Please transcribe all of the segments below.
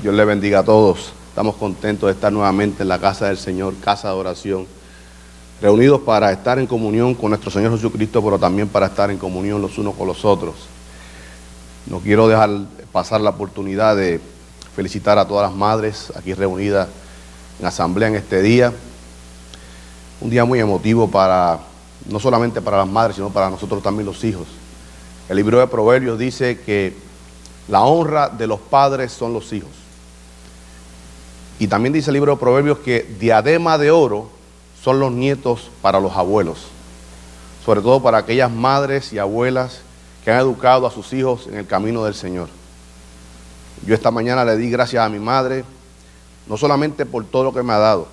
Dios le bendiga a todos. Estamos contentos de estar nuevamente en la casa del Señor, casa de oración, reunidos para estar en comunión con nuestro Señor Jesucristo, pero también para estar en comunión los unos con los otros. No quiero dejar pasar la oportunidad de felicitar a todas las madres aquí reunidas en asamblea en este día. Un día muy emotivo no solamente para las madres, sino para nosotros también los hijos. El libro de Proverbios dice que la honra de los padres son los hijos. Y también dice el libro de Proverbios que diadema de oro son los nietos para los abuelos. Sobre todo para aquellas madres y abuelas que han educado a sus hijos en el camino del Señor. Yo esta mañana le di gracias a mi madre, no solamente por todo lo que me ha dado,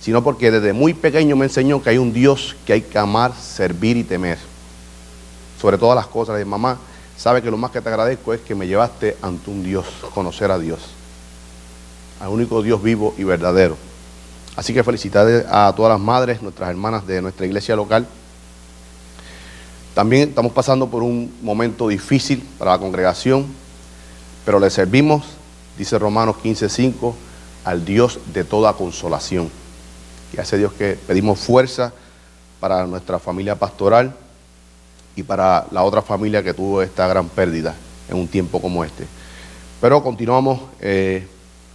sino porque desde muy pequeño me enseñó que hay un Dios que hay que amar, servir y temer. Sobre todas las cosas, le dije, mamá, sabe que lo más que te agradezco es que me llevaste ante un Dios, conocer a Dios, al único Dios vivo y verdadero. Así que felicidades a todas las madres, nuestras hermanas de nuestra iglesia local. También estamos pasando por un momento difícil para la congregación, pero le servimos, dice Romanos 15:5, al Dios de toda consolación. Y a ese Dios que pedimos fuerza para nuestra familia pastoral y para la otra familia que tuvo esta gran pérdida en un tiempo como este. Pero continuamos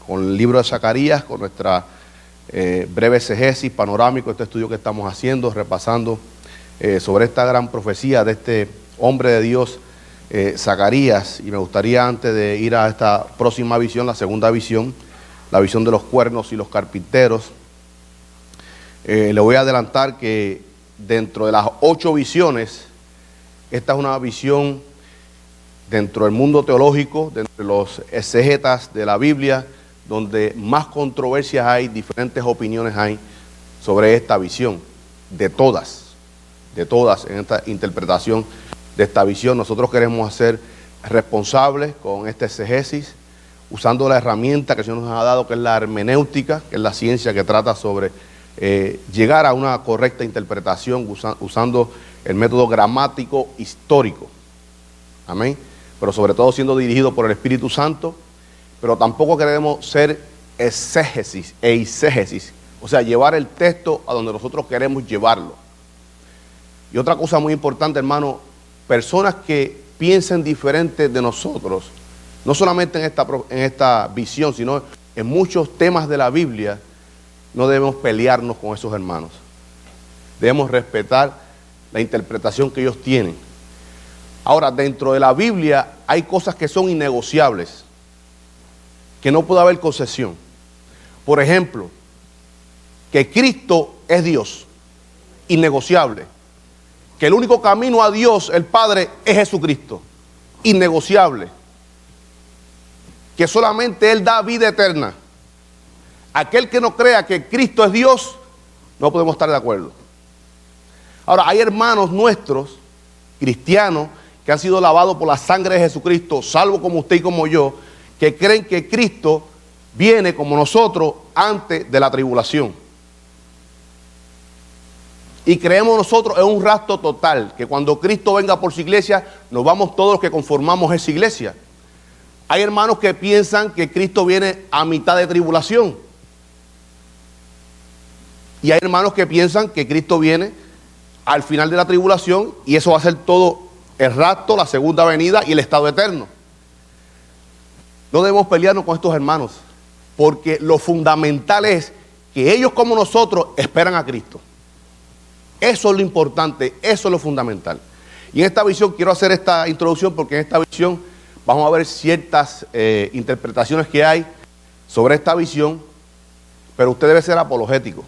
con el libro de Zacarías, con nuestra breve exégesis panorámico, este estudio que estamos haciendo, repasando sobre esta gran profecía de este hombre de Dios, Zacarías. Y me gustaría, antes de ir a esta próxima visión, la segunda visión, la visión de los cuernos y los carpinteros, le voy a adelantar que dentro de las 8 visiones, esta es una visión dentro del mundo teológico, dentro de los exégetas de la Biblia, donde más controversias hay, diferentes opiniones hay sobre esta visión, de todas en esta interpretación de esta visión. Nosotros queremos ser responsables con este exégesis, usando la herramienta que el Señor nos ha dado, que es la hermenéutica, que es la ciencia que trata sobre llegar a una correcta interpretación usando el método gramático histórico. Amén. Pero sobre todo siendo dirigido por el Espíritu Santo. Pero tampoco queremos ser exégesis e eisegesis, o sea, llevar el texto a donde nosotros queremos llevarlo. Y otra cosa muy importante, hermano, personas que piensen diferente de nosotros, no solamente en esta visión, sino en muchos temas de la Biblia, no debemos pelearnos con esos hermanos. Debemos respetar la interpretación que ellos tienen. Ahora, dentro de la Biblia hay cosas que son innegociables, que no puede haber concesión. Por ejemplo, que Cristo es Dios, innegociable. Que el único camino a Dios, el Padre, es Jesucristo, innegociable. Que solamente Él da vida eterna. Aquel que no crea que Cristo es Dios, no podemos estar de acuerdo. Ahora, hay hermanos nuestros, cristianos, que han sido lavados por la sangre de Jesucristo, salvo como usted y como yo, que creen que Cristo viene como nosotros antes de la tribulación. Y creemos nosotros en un rapto total, que cuando Cristo venga por su iglesia, nos vamos todos los que conformamos esa iglesia. Hay hermanos que piensan que Cristo viene a mitad de tribulación. Y hay hermanos que piensan que Cristo viene al final de la tribulación y eso va a ser todo el rapto, la segunda venida y el estado eterno. No debemos pelearnos con estos hermanos, porque lo fundamental es que ellos como nosotros esperan a Cristo. Eso es lo importante, eso es lo fundamental. Y en esta visión quiero hacer esta introducción porque en esta visión vamos a ver ciertas interpretaciones que hay sobre esta visión, pero usted debe ser apologético.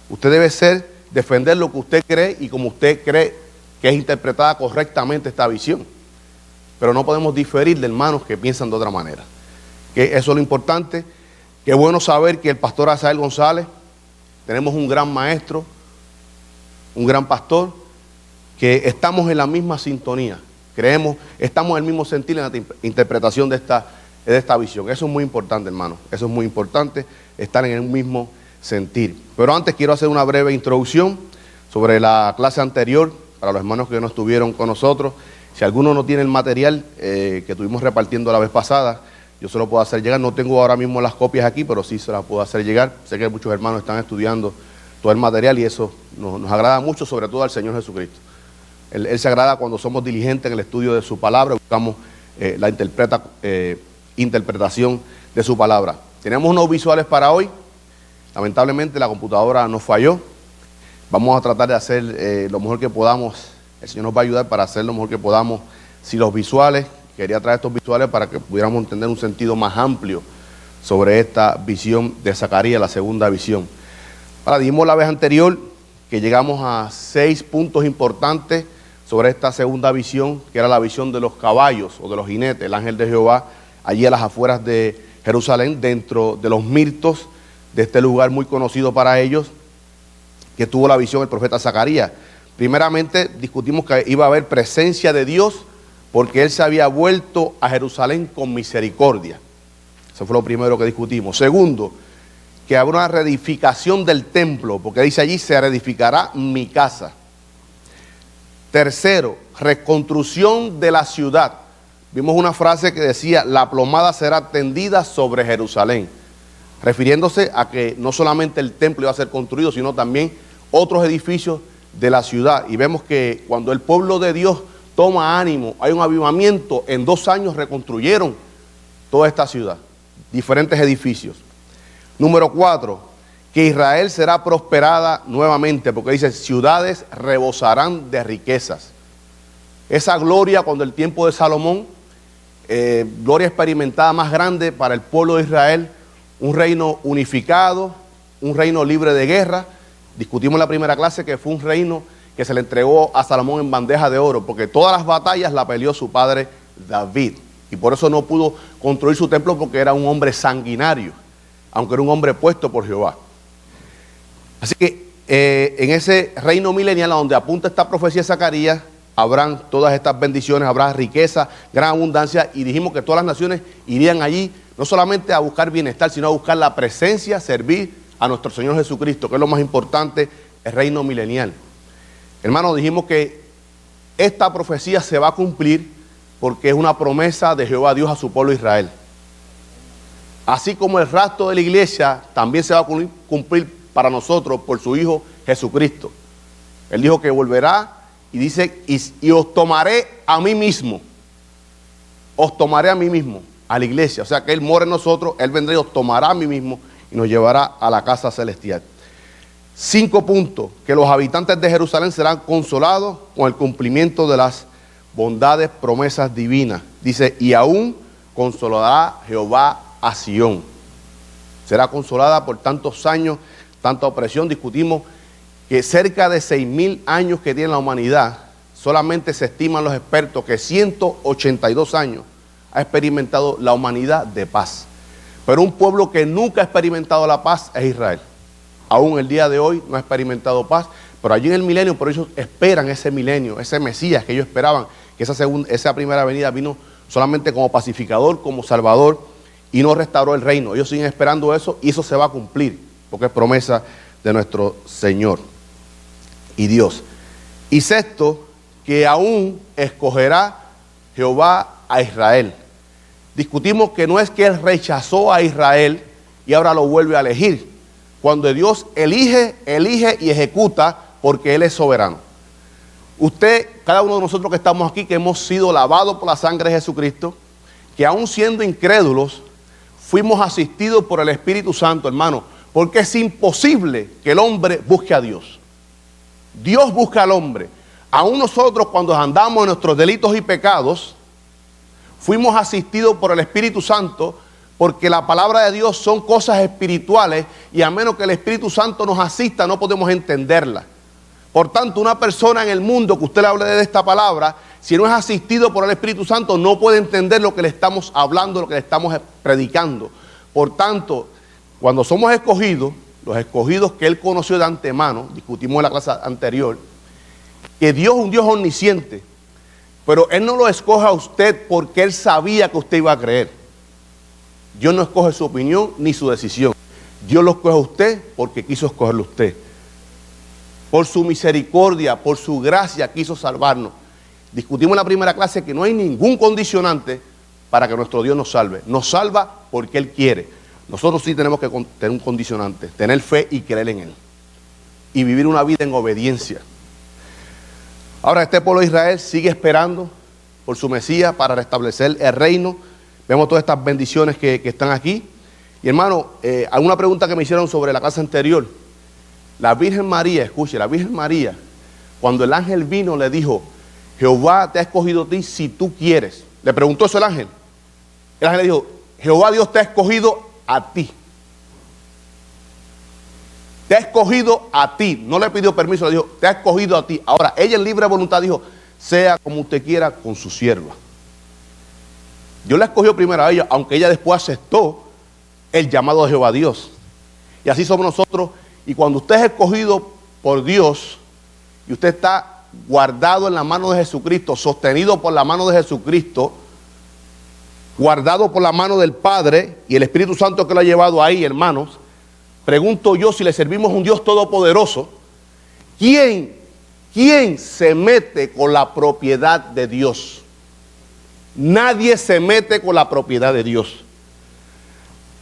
Usted debe defender lo que usted cree y como usted cree que es interpretada correctamente esta visión. Pero no podemos diferir de hermanos que piensan de otra manera. Que eso es lo importante. Qué bueno saber que el pastor Asael González, tenemos un gran maestro, un gran pastor, que estamos en la misma sintonía. Creemos, estamos en el mismo sentir en la interpretación de esta visión. Eso es muy importante, hermano. Eso es muy importante, estar en el mismo sentir. Pero antes quiero hacer una breve introducción sobre la clase anterior, para los hermanos que no estuvieron con nosotros. Si alguno no tiene el material que estuvimos repartiendo la vez pasada, yo se lo puedo hacer llegar. No tengo ahora mismo las copias aquí, pero sí se las puedo hacer llegar. Sé que muchos hermanos están estudiando todo el material y eso nos agrada mucho, sobre todo al Señor Jesucristo. Él se agrada cuando somos diligentes en el estudio de su palabra, buscamos la interpretación de su palabra. Tenemos unos visuales para hoy. Lamentablemente la computadora nos falló. Vamos a tratar de hacer lo mejor que podamos. El Señor nos va a ayudar para hacer lo mejor que podamos. Si los visuales, quería traer estos visuales para que pudiéramos entender un sentido más amplio sobre esta visión de Zacarías, la segunda visión. Ahora, dijimos la vez anterior que llegamos a 6 puntos importantes sobre esta segunda visión, que era la visión de los caballos o de los jinetes, el ángel de Jehová, allí a las afueras de Jerusalén, dentro de los mirtos de este lugar muy conocido para ellos, que tuvo la visión el profeta Zacarías. Primeramente discutimos que iba a haber presencia de Dios porque él se había vuelto a Jerusalén con misericordia. Eso fue lo primero que discutimos. Segundo, que habrá una reedificación del templo, porque dice allí, se reedificará mi casa. Tercero, reconstrucción de la ciudad. Vimos una frase que decía, la plomada será tendida sobre Jerusalén, refiriéndose a que no solamente el templo iba a ser construido, sino también otros edificios de la ciudad. Y vemos que cuando el pueblo de Dios toma ánimo, hay un avivamiento, en 2 años reconstruyeron toda esta ciudad, diferentes edificios. Número 4, que Israel será prosperada nuevamente, porque dice, ciudades rebosarán de riquezas. Esa gloria cuando el tiempo de Salomón, gloria experimentada más grande para el pueblo de Israel, un reino unificado, un reino libre de guerra. Discutimos en la primera clase que fue un reino que se le entregó a Salomón en bandeja de oro, porque todas las batallas la peleó su padre David, y por eso no pudo construir su templo, porque era un hombre sanguinario, aunque era un hombre puesto por Jehová. Así que en ese reino milenial a donde apunta esta profecía de Zacarías, habrán todas estas bendiciones, habrá riqueza, gran abundancia, y dijimos que todas las naciones irían allí, no solamente a buscar bienestar, sino a buscar la presencia, servir a nuestro Señor Jesucristo, que es lo más importante, el reino milenial. Hermanos, dijimos que esta profecía se va a cumplir porque es una promesa de Jehová Dios a su pueblo Israel. Así como el rapto de la iglesia también se va a cumplir para nosotros por su Hijo Jesucristo. Él dijo que volverá y dice, y os tomaré a mí mismo. Os tomaré a mí mismo, a la iglesia. O sea que Él mora en nosotros, Él vendrá y os tomará a mí mismo y nos llevará a la casa celestial. 5 puntos, que los habitantes de Jerusalén serán consolados con el cumplimiento de las bondades, promesas divinas. Dice, y aún consolará Jehová a Sión. Será consolada por tantos años, tanta opresión. Discutimos que cerca de 6.000 años que tiene la humanidad, solamente se estiman los expertos que 182 años ha experimentado la humanidad de paz. Pero un pueblo que nunca ha experimentado la paz es Israel. Aún el día de hoy no ha experimentado paz, pero allí en el milenio, por ellos esperan ese milenio, ese Mesías que ellos esperaban, que esa primera venida vino solamente como pacificador, como salvador, y no restauró el reino. Ellos siguen esperando eso y eso se va a cumplir, porque es promesa de nuestro Señor y Dios. Y sexto, que aún escogerá Jehová a Israel. Discutimos que no es que Él rechazó a Israel y ahora lo vuelve a elegir. Cuando Dios elige y ejecuta, porque Él es soberano. Usted, cada uno de nosotros que estamos aquí, que hemos sido lavados por la sangre de Jesucristo, que aún siendo incrédulos, fuimos asistidos por el Espíritu Santo, hermano, porque es imposible que el hombre busque a Dios. Dios busca al hombre. Aún nosotros, cuando andamos en nuestros delitos y pecados, fuimos asistidos por el Espíritu Santo, porque la palabra de Dios son cosas espirituales y a menos que el Espíritu Santo nos asista no podemos entenderla. Por tanto, una persona en el mundo que usted le hable de esta palabra, si no es asistido por el Espíritu Santo, no puede entender lo que le estamos hablando, lo que le estamos predicando. Por tanto, cuando somos escogidos, los escogidos que Él conoció de antemano, discutimos en la clase anterior, que Dios es un Dios omnisciente, pero Él no lo escoge a usted porque Él sabía que usted iba a creer. Dios no escoge su opinión ni su decisión. Dios lo escoge a usted porque quiso escogerlo a usted. Por su misericordia, por su gracia quiso salvarnos. Discutimos en la primera clase que no hay ningún condicionante para que nuestro Dios nos salve. Nos salva porque Él quiere. Nosotros sí tenemos que tener un condicionante, tener fe y creer en Él. Y vivir una vida en obediencia. Ahora este pueblo de Israel sigue esperando por su Mesías para restablecer el reino. Vemos todas estas bendiciones que están aquí. Y hermano, alguna pregunta que me hicieron sobre la casa anterior. La Virgen María, escuche, la Virgen María, cuando el ángel vino le dijo, Jehová te ha escogido a ti si tú quieres. Le preguntó eso el ángel. El ángel le dijo, Jehová Dios te ha escogido a ti. Te ha escogido a ti. No le pidió permiso, le dijo, te ha escogido a ti. Ahora, ella en libre voluntad dijo, sea como usted quiera con su sierva. Dios la escogió primero a ella, aunque ella después aceptó el llamado de Jehová Dios. Y así somos nosotros. Y cuando usted es escogido por Dios y usted está guardado en la mano de Jesucristo, sostenido por la mano de Jesucristo, guardado por la mano del Padre y el Espíritu Santo que lo ha llevado ahí, hermanos, pregunto yo, si le servimos a un Dios todopoderoso, ¿quién se mete con la propiedad de Dios? Nadie se mete con la propiedad de Dios.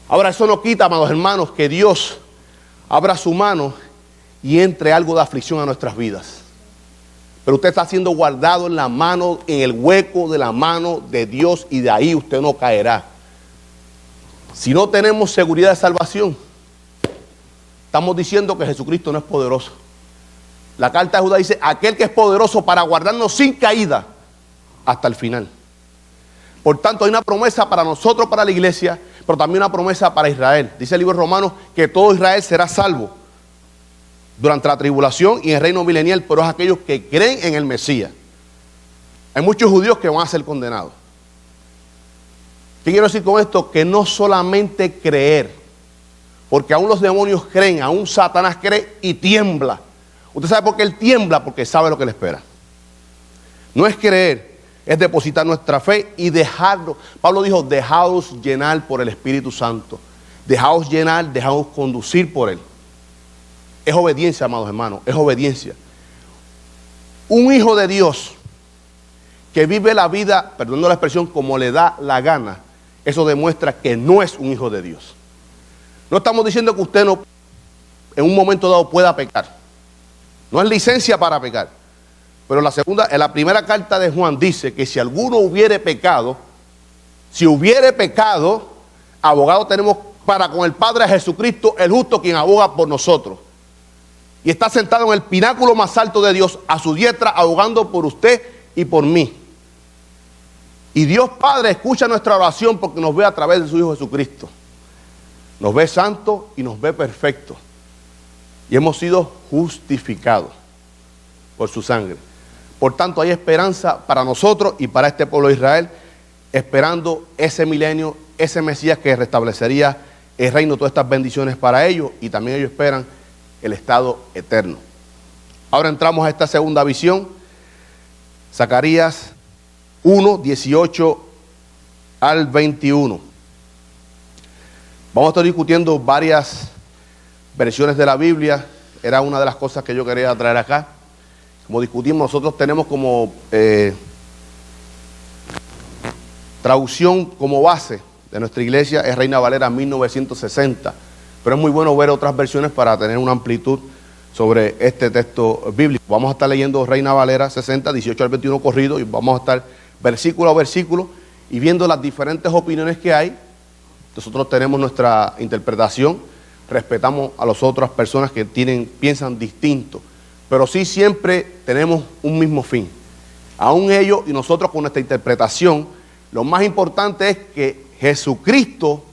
Ahora, eso no quita, amados hermanos, que Dios abra su mano y entre algo de aflicción a nuestras vidas. Pero usted está siendo guardado en la mano, en el hueco de la mano de Dios, y de ahí usted no caerá. Si no tenemos seguridad de salvación, estamos diciendo que Jesucristo no es poderoso. La carta de Judá dice, aquel que es poderoso para guardarnos sin caída hasta el final. Por tanto, hay una promesa para nosotros, para la iglesia, pero también una promesa para Israel. Dice el libro de Romanos que todo Israel será salvo durante la tribulación y en el reino milenial, pero es aquellos que creen en el Mesías. Hay muchos judíos que van a ser condenados. ¿Qué quiero decir con esto? Que no solamente creer, porque aún los demonios creen, aún Satanás cree y tiembla. ¿Usted sabe por qué él tiembla? Porque sabe lo que le espera. No es creer, es depositar nuestra fe y dejarlo. Pablo dijo, dejaos llenar por el Espíritu Santo. Dejaos llenar, dejaos conducir por Él. Es obediencia, amados hermanos, es obediencia. Un hijo de Dios que vive la vida, perdonando la expresión, como le da la gana, eso demuestra que no es un hijo de Dios. No estamos diciendo que usted no, en un momento dado, pueda pecar. No es licencia para pecar. Pero en la primera carta de Juan dice que si alguno hubiere pecado, abogado tenemos para con el Padre, Jesucristo, el justo, quien aboga por nosotros. Y está sentado en el pináculo más alto de Dios, a su diestra, abogando por usted y por mí. Y Dios Padre escucha nuestra oración porque nos ve a través de su Hijo Jesucristo. Nos ve santo y nos ve perfecto. Y hemos sido justificados por su sangre. Por tanto, hay esperanza para nosotros y para este pueblo de Israel, esperando ese milenio, ese Mesías que restablecería el reino, todas estas bendiciones para ellos, y también ellos esperan el estado eterno. Ahora entramos a esta segunda visión, Zacarías 1, 18 al 21. Vamos a estar discutiendo varias versiones de la Biblia. Era una de las cosas que yo quería traer acá. Como discutimos, nosotros tenemos como traducción como base de nuestra iglesia es Reina Valera 1960, pero es muy bueno ver otras versiones para tener una amplitud sobre este texto bíblico. Vamos a estar leyendo Reina Valera 60, 18 al 21 corrido, y vamos a estar versículo a versículo y viendo las diferentes opiniones que hay. Nosotros tenemos nuestra interpretación, respetamos a las otras personas que piensan distinto, pero sí siempre tenemos un mismo fin. Aún ellos y nosotros con nuestra interpretación, lo más importante es que Jesucristo,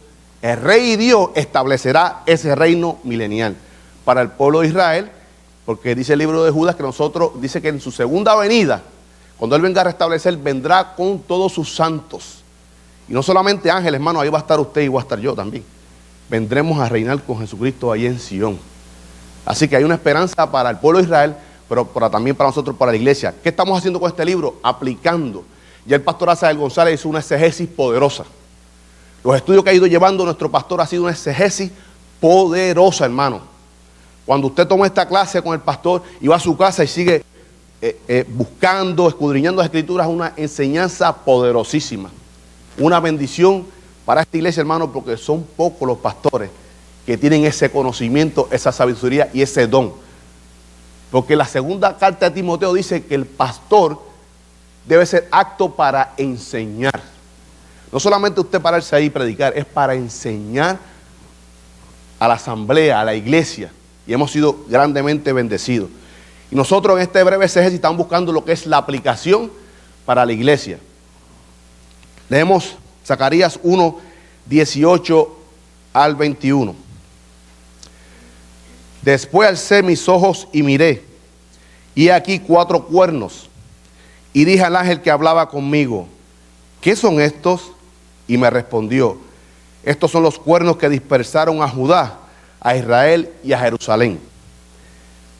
el Rey y Dios, establecerá ese reino milenial para el pueblo de Israel, porque dice el libro de Judas que dice que en su segunda venida, cuando Él venga a restablecer, vendrá con todos sus santos. Y no solamente ángeles, hermano, ahí va a estar usted y va a estar yo también. Vendremos a reinar con Jesucristo ahí en Sion. Así que hay una esperanza para el pueblo de Israel, pero también para nosotros, para la iglesia. ¿Qué estamos haciendo con este libro? Aplicando. Ya el pastor Azael González hizo una exegesis poderosa. Los estudios que ha ido llevando nuestro pastor ha sido una exegesis poderosa, hermano. Cuando usted toma esta clase con el pastor y va a su casa y sigue buscando, escudriñando las escrituras, es una enseñanza poderosísima. una bendición para esta iglesia, hermano, porque son pocos los pastores que tienen ese conocimiento, esa sabiduría y ese don. Porque la segunda carta de Timoteo dice que el pastor debe ser apto para enseñar. No solamente usted pararse ahí y predicar, es para enseñar a la asamblea, a la iglesia. Y hemos sido grandemente bendecidos. Y nosotros en este breve exégesis estamos buscando lo que es la aplicación para la iglesia. Leemos Zacarías 1, 18 al 21. Después alcé mis ojos y miré, y aquí 4 cuernos. Y dije al ángel que hablaba conmigo, ¿qué son estos? Y me respondió, estos son los cuernos que dispersaron a Judá, a Israel y a Jerusalén.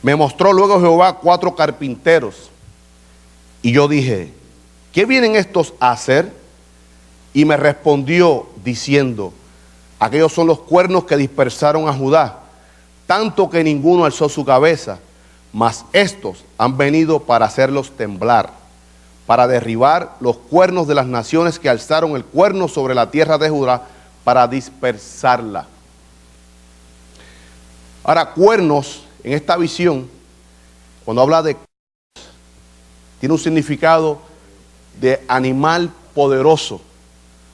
Me mostró luego Jehová 4 carpinteros. Y yo dije, ¿qué vienen estos a hacer? Y me respondió diciendo, aquellos son los cuernos que dispersaron a Judá, tanto que ninguno alzó su cabeza, mas estos han venido para hacerlos temblar, para derribar los cuernos de las naciones que alzaron el cuerno sobre la tierra de Judá, para dispersarla. Ahora, cuernos, en esta visión, cuando habla de cuernos, tiene un significado de animal poderoso,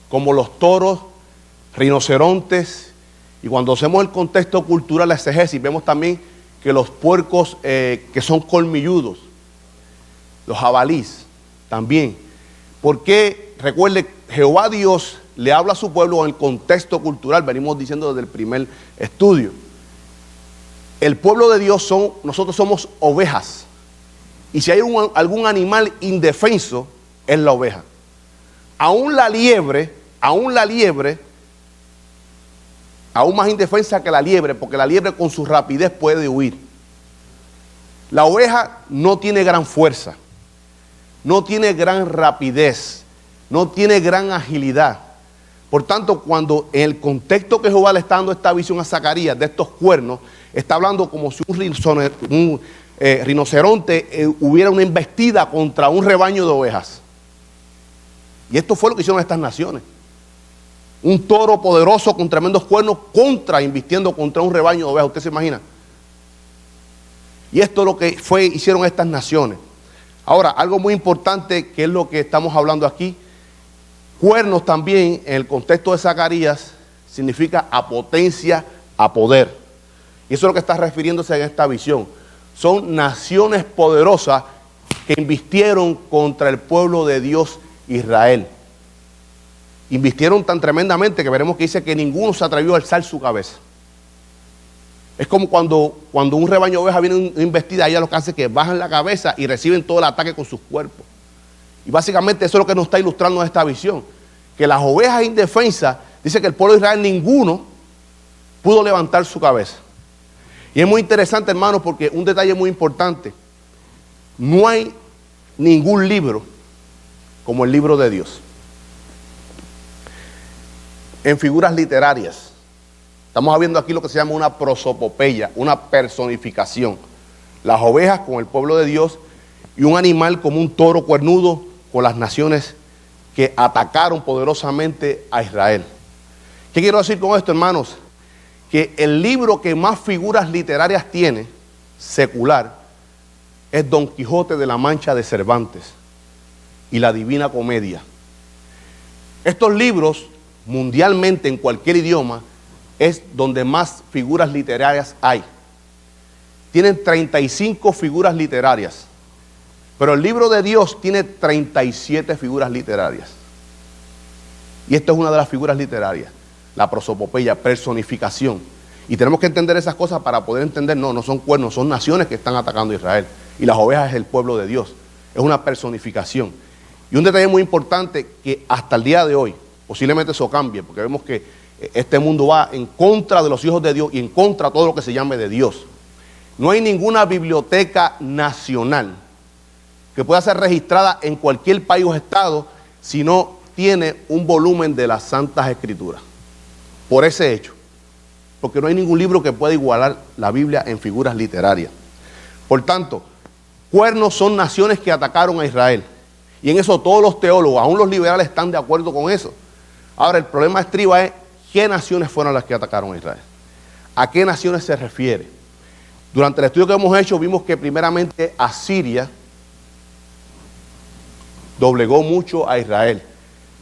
como los toros, rinocerontes, y cuando hacemos el contexto cultural de exégesis, vemos también que los puercos que son colmilludos, los jabalís también. Porque, recuerde, Jehová Dios le habla a su pueblo en el contexto cultural, venimos diciendo desde el primer estudio. El pueblo de Dios nosotros somos ovejas. Y si hay algún animal indefenso, es la oveja. Aún la liebre, aún más indefensa que la liebre, porque la liebre con su rapidez puede huir. La oveja no tiene gran fuerza, no tiene gran rapidez, no tiene gran agilidad. Por tanto, cuando en el contexto que Jehová le está dando esta visión a Zacarías de estos cuernos, está hablando como si un rinoceronte hubiera una embestida contra un rebaño de ovejas. Y esto fue lo que hicieron estas naciones. Un toro poderoso con tremendos cuernos invistiendo contra un rebaño de ovejas. ¿Usted se imagina? Y esto es lo que hicieron estas naciones. Ahora, algo muy importante que es lo que estamos hablando aquí. Cuernos también, en el contexto de Zacarías, significa a potencia, a poder. Y eso es lo que está refiriéndose en esta visión. Son naciones poderosas que invistieron contra el pueblo de Dios Israel. Invistieron tan tremendamente que veremos que dice que ninguno se atrevió a alzar su cabeza. Es como cuando un rebaño de ovejas viene una embestida, ellos lo que hacen es que bajan la cabeza y reciben todo el ataque con sus cuerpos. Y básicamente eso es lo que nos está ilustrando en esta visión. Que las ovejas indefensas, dice que el pueblo de Israel ninguno pudo levantar su cabeza. Y es muy interesante, hermanos, porque un detalle muy importante. No hay ningún libro como el libro de Dios. En figuras literarias. Estamos viendo aquí lo que se llama una prosopopeya, una personificación. Las ovejas con el pueblo de Dios y un animal como un toro cuernudo con las naciones que atacaron poderosamente a Israel. ¿Qué quiero decir con esto, hermanos? Que el libro que más figuras literarias tiene, secular, es Don Quijote de la Mancha de Cervantes y la Divina Comedia. Estos libros, mundialmente en cualquier idioma, es donde más figuras literarias hay. Tienen 35 figuras literarias, pero el libro de Dios tiene 37 figuras literarias. Y esto es una de las figuras literarias, la prosopopeya, personificación. Y tenemos que entender esas cosas para poder entender, no son cuernos, son naciones que están atacando a Israel. Y las ovejas es el pueblo de Dios, es una personificación. Y un detalle muy importante que hasta el día de hoy, posiblemente eso cambie, porque vemos que este mundo va en contra de los hijos de Dios y en contra de todo lo que se llame de Dios. No hay ninguna biblioteca nacional que pueda ser registrada en cualquier país o estado si no tiene un volumen de las Santas Escrituras. Por ese hecho. Porque no hay ningún libro que pueda igualar la Biblia en figuras literarias. Por tanto, cuernos son naciones que atacaron a Israel. Y en eso todos los teólogos, aún los liberales, están de acuerdo con eso. Ahora, el problema estriba es qué naciones fueron las que atacaron a Israel. ¿A qué naciones se refiere? Durante el estudio que hemos hecho vimos que primeramente Asiria doblegó mucho a Israel.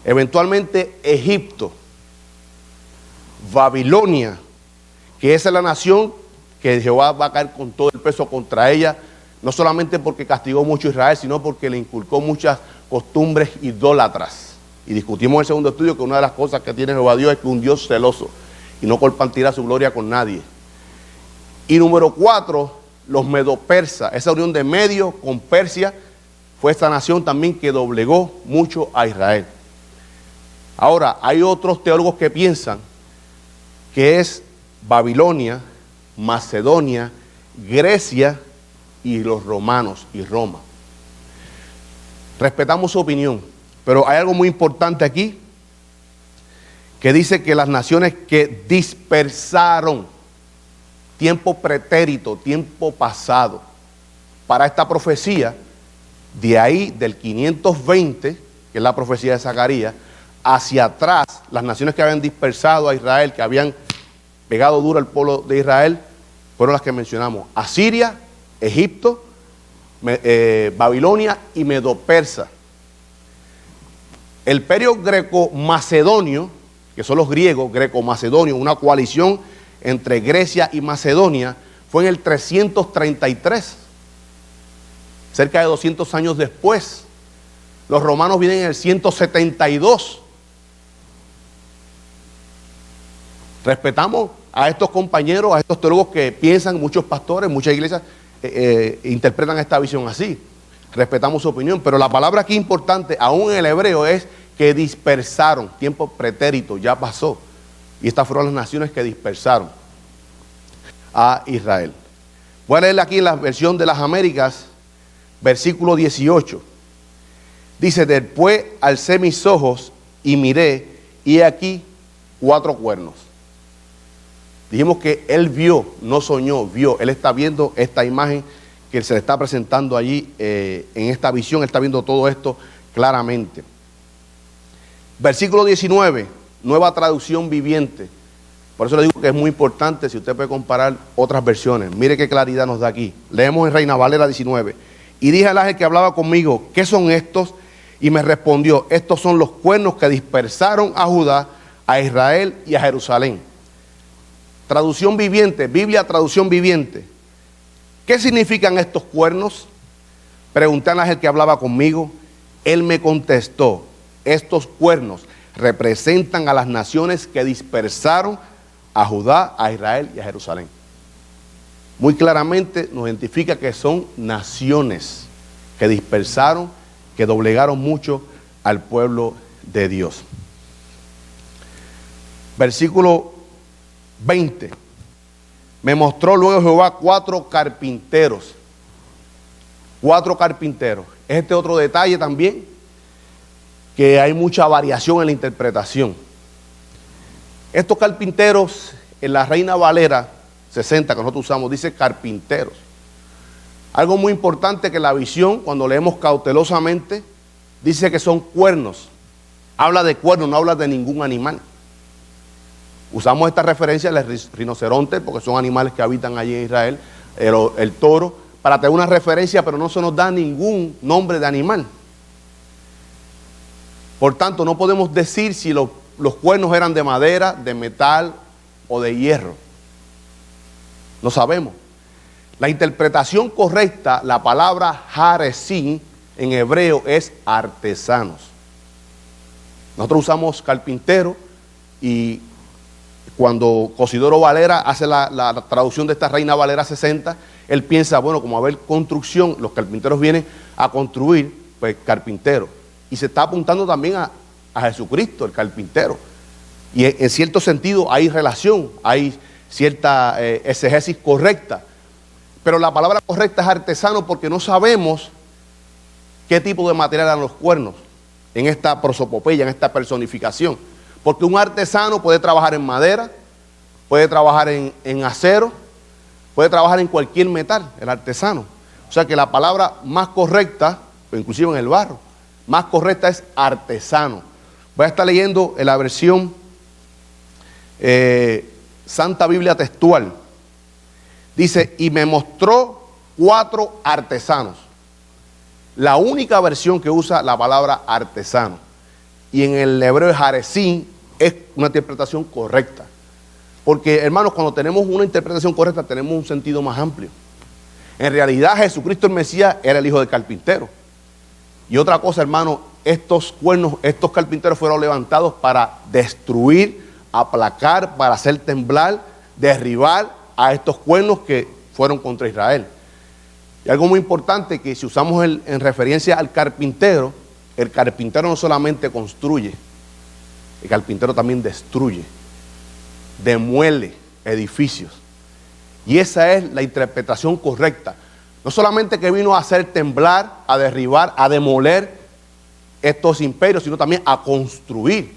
Eventualmente Egipto, Babilonia, que esa es la nación que Jehová va a caer con todo el peso contra ella, no solamente porque castigó mucho a Israel, sino porque le inculcó muchas costumbres idólatras. Y discutimos en el segundo estudio que una de las cosas que tiene Jehová Dios es que un Dios celoso y no compartirá su gloria con nadie. Y número 4, los medo-persas. Esa unión de Medio con Persia fue esta nación también que doblegó mucho a Israel. Ahora, hay otros teólogos que piensan que es Babilonia, Macedonia, Grecia y los romanos y Roma. Respetamos su opinión, pero hay algo muy importante aquí que dice que las naciones que dispersaron, tiempo pretérito, tiempo pasado, para esta profecía, de ahí del 520, que es la profecía de Zacarías, hacia atrás, las naciones que habían dispersado a Israel, que habían pegado duro al pueblo de Israel, fueron las que mencionamos: Asiria, Egipto, Babilonia y Medo-Persa. El imperio greco-macedonio, que son los griegos, greco-macedonio, una coalición entre Grecia y Macedonia, fue en el 333, cerca de 200 años después. Los romanos vienen en el 172. Respetamos a estos compañeros, a estos teólogos que piensan, muchos pastores, muchas iglesias interpretan esta visión así. Respetamos su opinión, pero la palabra aquí importante, aún en el hebreo, es que dispersaron. Tiempo pretérito, ya pasó. Y estas fueron las naciones que dispersaron a Israel. Voy a leerle aquí en la versión de las Américas, versículo 18. Dice: después alcé mis ojos y miré, y he aquí 4 cuernos. Dijimos que él vio, no soñó, vio. Él está viendo esta imagen que se le está presentando allí en esta visión. Él está viendo todo esto claramente. Versículo 19, nueva traducción viviente. Por eso le digo que es muy importante si usted puede comparar otras versiones. Mire qué claridad nos da aquí. Leemos en Reina Valera 19. Y dije al ángel que hablaba conmigo: ¿qué son estos? Y me respondió: estos son los cuernos que dispersaron a Judá, a Israel y a Jerusalén. Traducción viviente, Biblia, traducción viviente. ¿Qué significan estos cuernos? Pregunté al ángel que hablaba conmigo. Él me contestó: estos cuernos representan a las naciones que dispersaron a Judá, a Israel y a Jerusalén. Muy claramente nos identifica que son naciones que dispersaron, que doblegaron mucho al pueblo de Dios. Versículo 20. Me mostró luego Jehová 4 carpinteros. 4 carpinteros. Este otro detalle también, que hay mucha variación en la interpretación. Estos carpinteros, en la Reina Valera 60 que nosotros usamos, dice carpinteros. Algo muy importante, que la visión, cuando leemos cautelosamente, dice que son cuernos. Habla de cuernos, no habla de ningún animal. Usamos esta referencia del rinoceronte, porque son animales que habitan allí en Israel, el toro, para tener una referencia, pero no se nos da ningún nombre de animal. Por tanto, no podemos decir si los cuernos eran de madera, de metal o de hierro. No sabemos. La interpretación correcta, la palabra haresim en hebreo es artesanos. Nosotros usamos carpintero, y cuando Cosidoro Valera hace la traducción de esta Reina Valera 60, él piensa, bueno, como a ver construcción, los carpinteros vienen a construir, pues carpintero. Y se está apuntando también a Jesucristo, el carpintero. Y en cierto sentido hay relación, hay cierta exegesis correcta. Pero la palabra correcta es artesano, porque no sabemos qué tipo de material eran los cuernos en esta prosopopeya, en esta personificación. Porque un artesano puede trabajar en madera, puede trabajar en acero, puede trabajar en cualquier metal, el artesano. O sea que la palabra más correcta, inclusive en el barro, más correcta es artesano. Voy a estar leyendo en la versión Santa Biblia Textual. Dice, y me mostró 4 artesanos. La única versión que usa la palabra artesano. Y en el hebreo Haresín es una interpretación correcta. Porque, hermanos, cuando tenemos una interpretación correcta, tenemos un sentido más amplio. En realidad, Jesucristo el Mesías era el hijo del carpintero. Y otra cosa, hermano, estos cuernos, estos carpinteros fueron levantados para destruir, aplacar, para hacer temblar, derribar a estos cuernos que fueron contra Israel. Y algo muy importante, que si usamos en referencia al carpintero, el carpintero no solamente construye, el carpintero también destruye, demuele edificios. Y esa es la interpretación correcta. No solamente que vino a hacer temblar, a derribar, a demoler estos imperios, sino también a construir.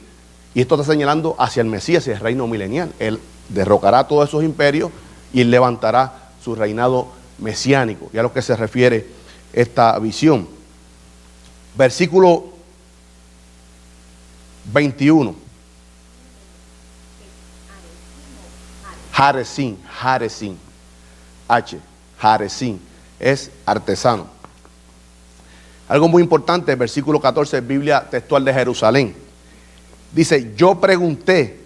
Y esto está señalando hacia el Mesías y el reino milenial. Él derrocará todos esos imperios y él levantará su reinado mesiánico. Y a lo que se refiere esta visión. Versículo 21. Haresín, Haresín, Haresín, es artesano. Algo muy importante, el versículo 14, Biblia Textual de Jerusalén. Dice, yo pregunté,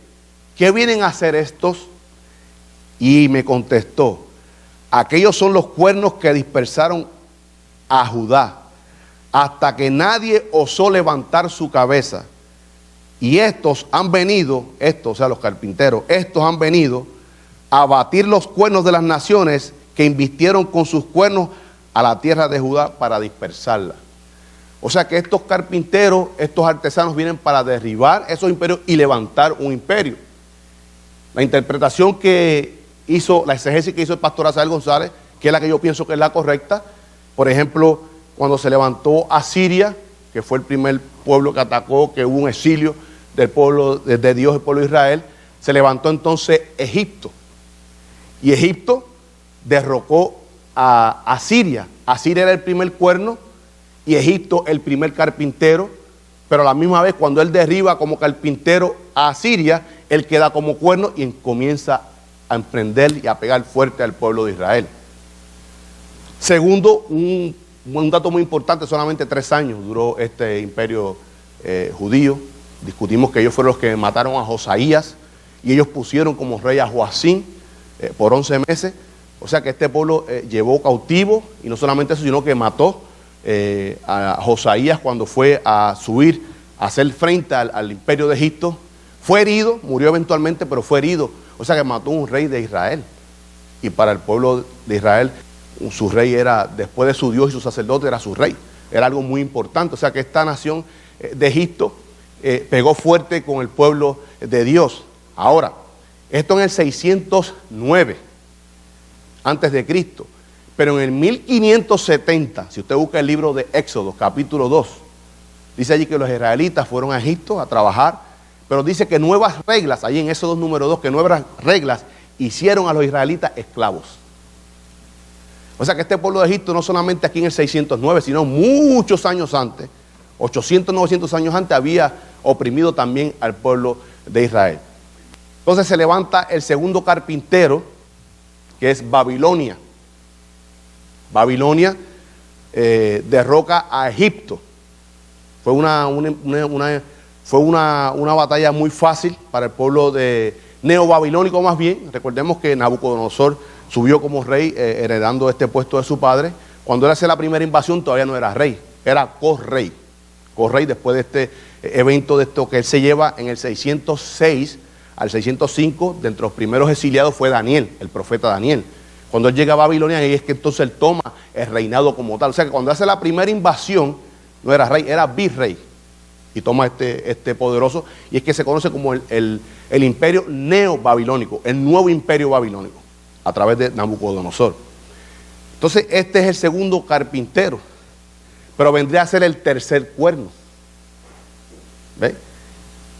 ¿qué vienen a hacer estos? Y me contestó, aquellos son los cuernos que dispersaron a Judá, hasta que nadie osó levantar su cabeza. Y estos han venido, estos, o sea, los carpinteros, estos han venido a batir los cuernos de las naciones que invistieron con sus cuernos a la tierra de Judá para dispersarla. O sea que estos carpinteros, estos artesanos vienen para derribar esos imperios y levantar un imperio. La interpretación que hizo, la exegesis que hizo el pastor Asael González, que es la que yo pienso que es la correcta, por ejemplo, cuando se levantó Asiria, que fue el primer pueblo que atacó, que hubo un exilio del pueblo de Dios, el pueblo de Israel, se levantó entonces Egipto. Y Egipto derrocó a Asiria. Asiria era el primer cuerno y Egipto el primer carpintero, pero a la misma vez cuando él derriba como carpintero a Asiria, él queda como cuerno y comienza a emprender y a pegar fuerte al pueblo de Israel. Segundo, un dato muy importante, solamente 3 años duró este imperio judío. Discutimos que ellos fueron los que mataron a Josaías y ellos pusieron como rey a Joacín por 11 meses. O sea que este pueblo llevó cautivo, y no solamente eso, sino que mató a Josaías cuando fue a subir, a hacer frente al imperio de Egipto. Fue herido, murió eventualmente, pero fue herido. O sea que mató a un rey de Israel. Y para el pueblo de Israel, su rey era, después de su Dios y su sacerdote, era su rey. Era algo muy importante. O sea que esta nación de Egipto pegó fuerte con el pueblo de Dios. Ahora, esto en el 609 antes de Cristo, pero en el 1570, si usted busca el libro de Éxodo, capítulo 2, dice allí que los israelitas fueron a Egipto a trabajar, pero dice que nuevas reglas, allí en Éxodo número 2, que nuevas reglas hicieron a los israelitas esclavos. O sea que este pueblo de Egipto no solamente aquí en el 609, sino muchos años antes, 800, 900 años antes, había oprimido también al pueblo de Israel. Entonces se levanta el segundo carpintero, que es Babilonia. Babilonia derroca a Egipto. Fue una batalla muy fácil para el pueblo neobabilónico más bien. Recordemos que Nabucodonosor subió como rey heredando este puesto de su padre. Cuando él hace la primera invasión todavía no era rey, era correy. Correy después de este evento, de esto que él se lleva en el 606 al 605, de entre los primeros exiliados fue Daniel, el profeta Daniel. Cuando él llega a Babilonia, ahí es que entonces él toma el reinado como tal. O sea que cuando hace la primera invasión, no era rey, era virrey. Y toma este poderoso, y es que se conoce como el imperio neobabilónico, el nuevo imperio babilónico, a través de Nabucodonosor. Entonces este es el segundo carpintero, pero vendría a ser el tercer cuerno. ¿Ve?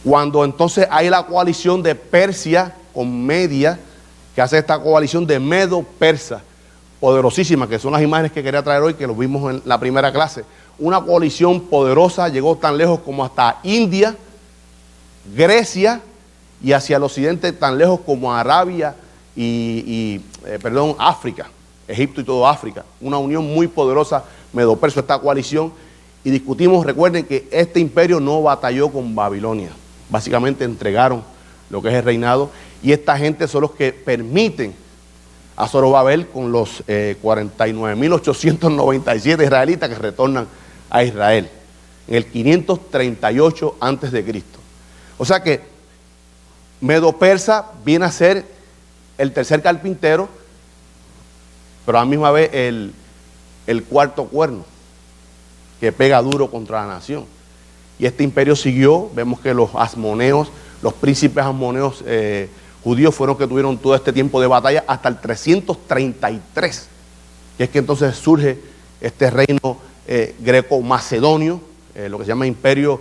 Cuando entonces hay la coalición de Persia con Media, que hace esta coalición de Medo-Persa, poderosísima, que son las imágenes que quería traer hoy, que lo vimos en la primera clase. Una coalición poderosa, llegó tan lejos como hasta India, Grecia y hacia el occidente tan lejos como Arabia África, Egipto y todo África. Una unión muy poderosa, medo-persa, esta coalición. Y discutimos, recuerden que este imperio no batalló con Babilonia. Básicamente entregaron lo que es el reinado. Y esta gente son los que permiten a Zorobabel con los 49.897 israelitas que retornan a Israel en el 538 a.C. O sea que Medo-Persa viene a ser el tercer carpintero, pero a la misma vez el cuarto cuerno que pega duro contra la nación. Y este imperio siguió. Vemos que los asmoneos, los príncipes asmoneos judíos fueron los que tuvieron todo este tiempo de batalla hasta el 333, que es que entonces surge este reino greco-macedonio, lo que se llama imperio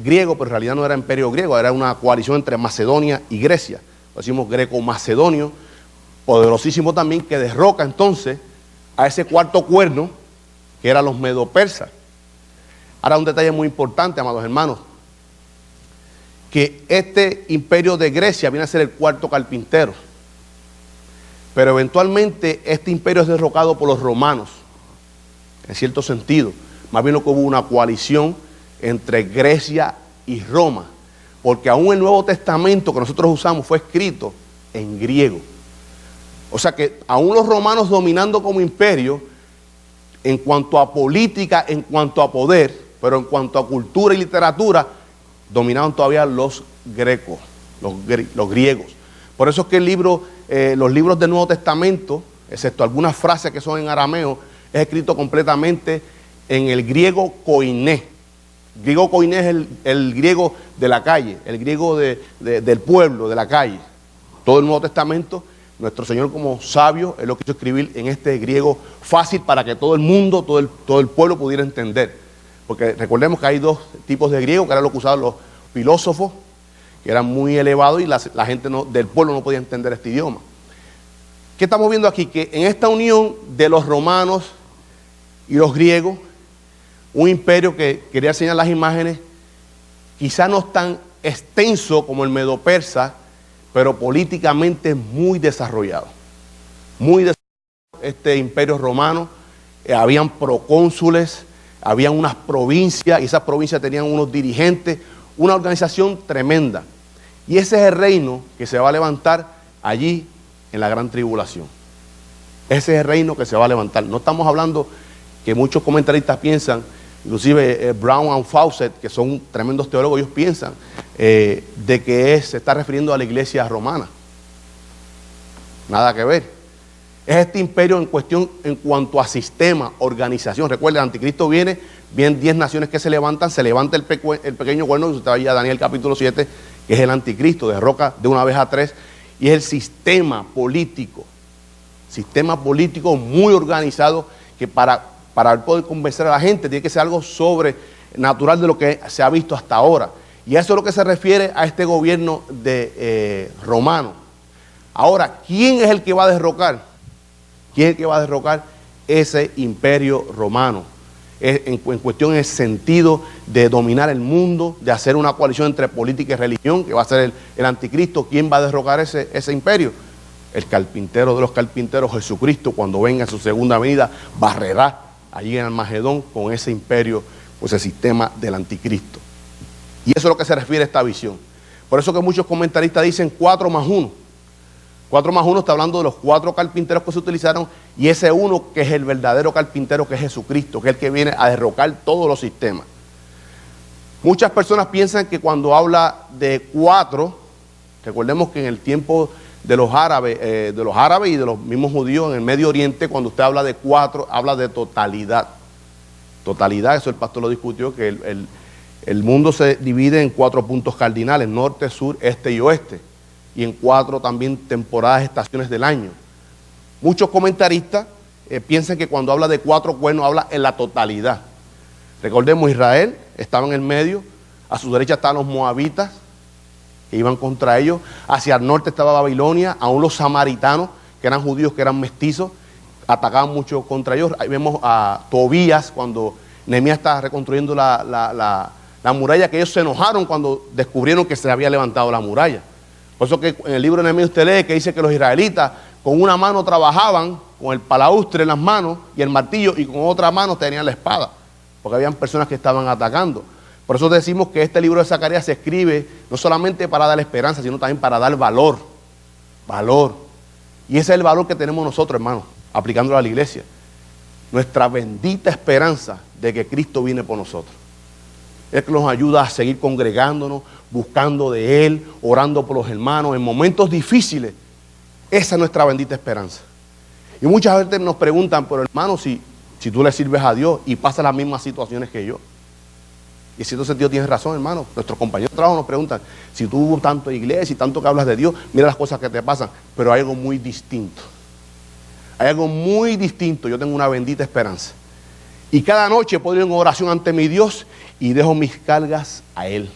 griego, pero en realidad no era imperio griego, era una coalición entre Macedonia y Grecia. Lo decimos greco-macedonio, poderosísimo también, que derroca entonces a ese cuarto cuerno, que eran los medo-persas. Ahora un detalle muy importante, amados hermanos, que este imperio de Grecia viene a ser el cuarto carpintero, pero eventualmente este imperio es derrocado por los romanos, en cierto sentido. Más bien lo que hubo una coalición entre Grecia y Roma, porque aún el Nuevo Testamento que nosotros usamos fue escrito en griego. O sea que aún los romanos dominando como imperio, en cuanto a política, en cuanto a poder, pero en cuanto a cultura y literatura, dominaban todavía los grecos, los griegos. Por eso es que los libros del Nuevo Testamento, excepto algunas frases que son en arameo, es escrito completamente en el griego koiné. El griego koiné es el griego de la calle, el griego del pueblo, de la calle. Todo el Nuevo Testamento, nuestro Señor como sabio, es lo que quiso escribir en este griego fácil para que todo el mundo, todo el pueblo pudiera entender. Porque recordemos que hay dos tipos de griego, que era lo que usaban los filósofos, que eran muy elevados y la gente del pueblo no podía entender este idioma. ¿Qué estamos viendo aquí? Que en esta unión de los romanos y los griegos, un imperio que quería enseñar las imágenes, quizá no es tan extenso como el medo-persa, pero políticamente muy desarrollado. Muy desarrollado este imperio romano. Habían procónsules, habían unas provincias, y esas provincias tenían unos dirigentes, una organización tremenda. Y ese es el reino que se va a levantar allí en la gran tribulación. Ese es el reino que se va a levantar. No estamos hablando que muchos comentaristas piensan, inclusive Brown and Fawcett, que son tremendos teólogos, ellos piensan de que se está refiriendo a la iglesia romana. Nada que ver. Es este imperio en cuestión en cuanto a sistema, organización. Recuerden, el anticristo vienen 10 naciones que se levanta el pequeño cuerno, que usted vaya a Daniel capítulo 7, que es el anticristo, derroca de una vez a 3, y es el sistema político muy organizado, que para poder convencer a la gente tiene que ser algo sobrenatural de lo que se ha visto hasta ahora. Y eso es lo que se refiere a este gobierno de romano. Ahora, ¿quién es el que va a derrocar? ¿Quién es el que va a derrocar ese imperio romano? En cuestión, en el sentido de dominar el mundo, de hacer una coalición entre política y religión, que va a ser el anticristo. ¿Quién va a derrocar ese imperio? El carpintero de los carpinteros, Jesucristo, cuando venga en su segunda venida, barrerá allí en Armagedón con ese imperio, pues el sistema del anticristo. Y eso es lo que se refiere a esta visión. Por eso que muchos comentaristas dicen 4 más 1. 4 más 1 está hablando de los 4 carpinteros que se utilizaron, y ese uno que es el verdadero carpintero, que es Jesucristo, que es el que viene a derrocar todos los sistemas. Muchas personas piensan que cuando habla de 4, recordemos que en el tiempo de los árabes y de los mismos judíos en el Medio Oriente, cuando usted habla de 4, habla de totalidad. Totalidad, eso el pastor lo discutió, que el mundo se divide en 4 puntos cardinales: norte, sur, este y oeste. Y en 4 también temporadas, estaciones del año. Muchos comentaristas piensan que cuando habla de 4 cuernos habla en la totalidad. Recordemos, Israel estaba en el medio, a su derecha estaban los moabitas, que iban contra ellos, hacia el norte estaba Babilonia, aún los samaritanos, que eran judíos, que eran mestizos, atacaban mucho contra ellos. Ahí vemos a Tobías, cuando Nehemías está reconstruyendo la La muralla que ellos se enojaron cuando descubrieron que se había levantado la muralla. Por eso que en el libro de Nehemías usted lee que dice que los israelitas con una mano trabajaban, con el palaustre en las manos y el martillo, y con otra mano tenían la espada, porque habían personas que estaban atacando. Por eso decimos que este libro de Zacarías se escribe no solamente para dar esperanza, sino también para dar valor. Valor. Y ese es el valor que tenemos nosotros, hermanos, aplicándolo a la iglesia. Nuestra bendita esperanza de que Cristo viene por nosotros. Es que nos ayuda a seguir congregándonos, buscando de Él, orando por los hermanos en momentos difíciles. Esa es nuestra bendita esperanza. Y muchas veces nos preguntan, pero hermano, si tú le sirves a Dios y pasas las mismas situaciones que yo. Y en cierto sentido tienes razón, hermano. Nuestros compañeros de trabajo nos preguntan, si tú tanto iglesia y tanto que hablas de Dios, mira las cosas que te pasan. Pero hay algo muy distinto. Hay algo muy distinto. Yo tengo una bendita esperanza. Y cada noche puedo ir en oración ante mi Dios y dejo mis cargas a Él.